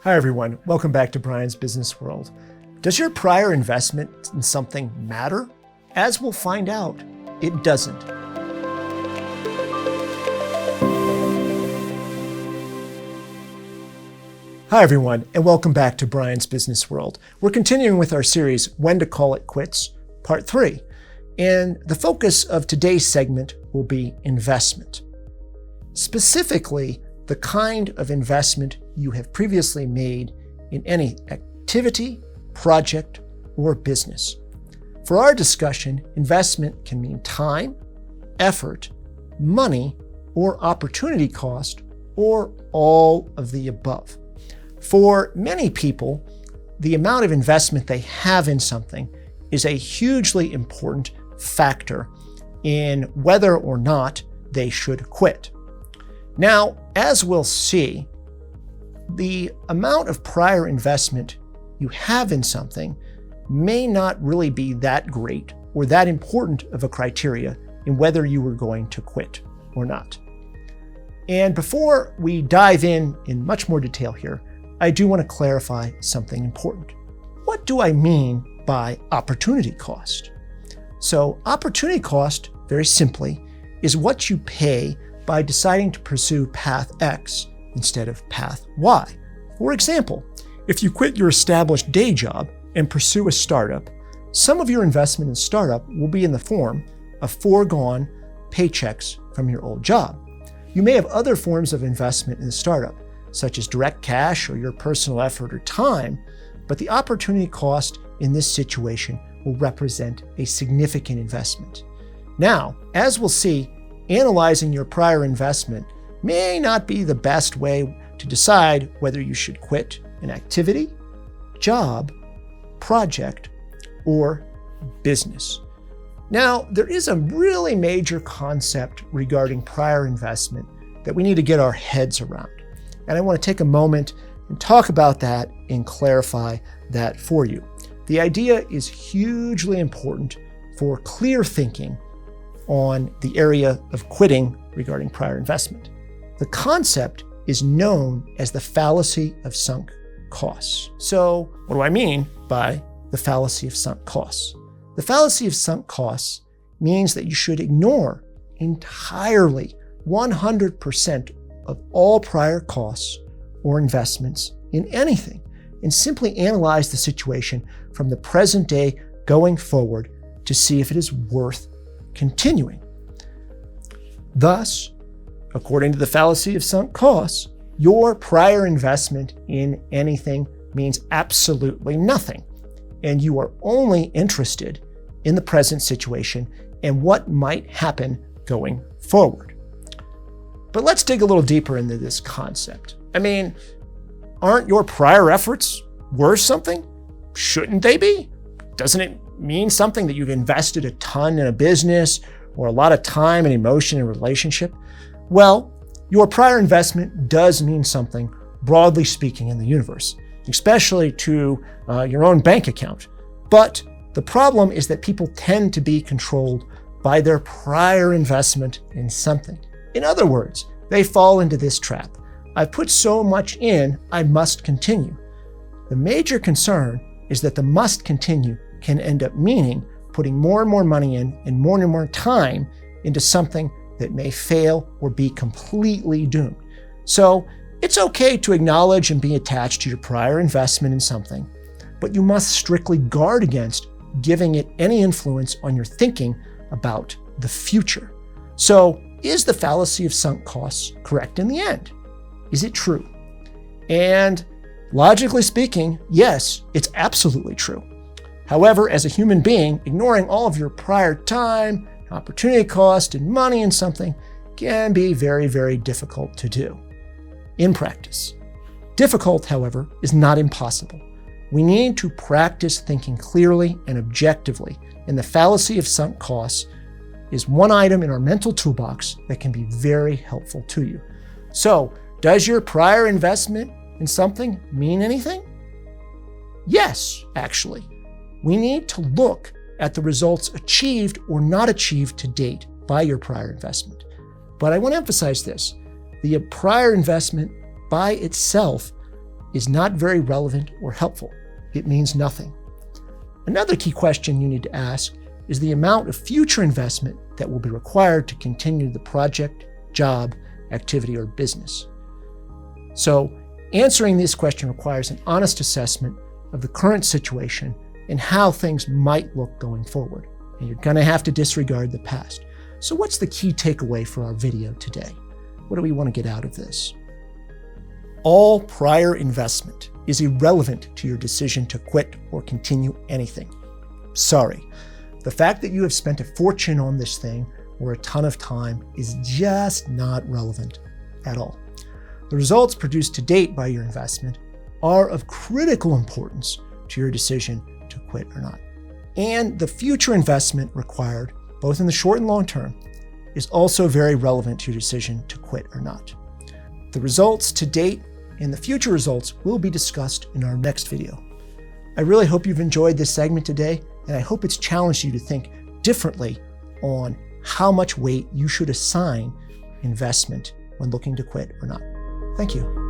Hi everyone, welcome back to Bryan's Business World. Does your prior investment in something matter? As we'll find out, it doesn't. Hi everyone, and welcome back to Bryan's Business World. We're continuing with our series, When to Call It Quits, Part 3. And the focus of today's segment will be investment. Specifically, the kind of investment you have previously made in any activity, project, or business. For our discussion, investment can mean time, effort, money, or opportunity cost, or all of the above. For many people, the amount of investment they have in something is a hugely important factor in whether or not they should quit. Now, as we'll see, the amount of prior investment you have in something may not really be that great or that important of a criteria in whether you were going to quit or not. And before we dive in much more detail here, I do want to clarify something important. What do I mean by opportunity cost? So opportunity cost, very simply, is what you pay by deciding to pursue path X instead of path Y. For example, if you quit your established day job and pursue a startup, some of your investment in startup will be in the form of foregone paychecks from your old job. You may have other forms of investment in the startup, such as direct cash or your personal effort or time, but the opportunity cost in this situation will represent a significant investment. Now, as we'll see, analyzing your prior investment may not be the best way to decide whether you should quit an activity, job, project, or business. Now, there is a really major concept regarding prior investment that we need to get our heads around. And I want to take a moment and talk about that and clarify that for you. The idea is hugely important for clear thinking on the area of quitting regarding prior investment. The concept is known as the fallacy of sunk costs. So what do I mean by the fallacy of sunk costs? The fallacy of sunk costs means that you should ignore entirely 100% of all prior costs or investments in anything and simply analyze the situation from the present day going forward to see if it is worth continuing. Thus, according to the fallacy of sunk costs, your prior investment in anything means absolutely nothing, and you are only interested in the present situation and what might happen going forward. But let's dig a little deeper into this concept. I mean, aren't your prior efforts worth something? Shouldn't they be? Doesn't it mean something that you've invested a ton in a business or a lot of time and emotion in a relationship? Well, your prior investment does mean something, broadly speaking, in the universe, especially to your own bank account. But the problem is that people tend to be controlled by their prior investment in something. In other words, they fall into this trap. I've put so much in, I must continue. The major concern is that the must continue can end up meaning putting more and more money in and more time into something that may fail or be completely doomed. So it's okay to acknowledge and be attached to your prior investment in something, but you must strictly guard against giving it any influence on your thinking about the future. So is the fallacy of sunk costs correct in the end? Is it true? And logically speaking, yes, it's absolutely true. However, as a human being, ignoring all of your prior time, opportunity cost, and money in something can be very, very difficult to do in practice. Difficult, however, is not impossible. We need to practice thinking clearly and objectively, and the fallacy of sunk costs is one item in our mental toolbox that can be very helpful to you. So, does your prior investment in something mean anything? Yes, actually. We need to look at the results achieved or not achieved to date by your prior investment. But I want to emphasize this. The prior investment by itself is not very relevant or helpful. It means nothing. Another key question you need to ask is the amount of future investment that will be required to continue the project, job, activity, or business. So, answering this question requires an honest assessment of the current situation and how things might look going forward. And you're going to have to disregard the past. So what's the key takeaway for our video today? What do we want to get out of this? All prior investment is irrelevant to your decision to quit or continue anything. Sorry. The fact that you have spent a fortune on this thing or a ton of time is just not relevant at all. The results produced to date by your investment are of critical importance to your decision to quit or not. And the future investment required, both in the short and long term, is also very relevant to your decision to quit or not. The results to date and the future results will be discussed in our next video. I really hope you've enjoyed this segment today, and I hope it's challenged you to think differently on how much weight you should assign investment when looking to quit or not. Thank you.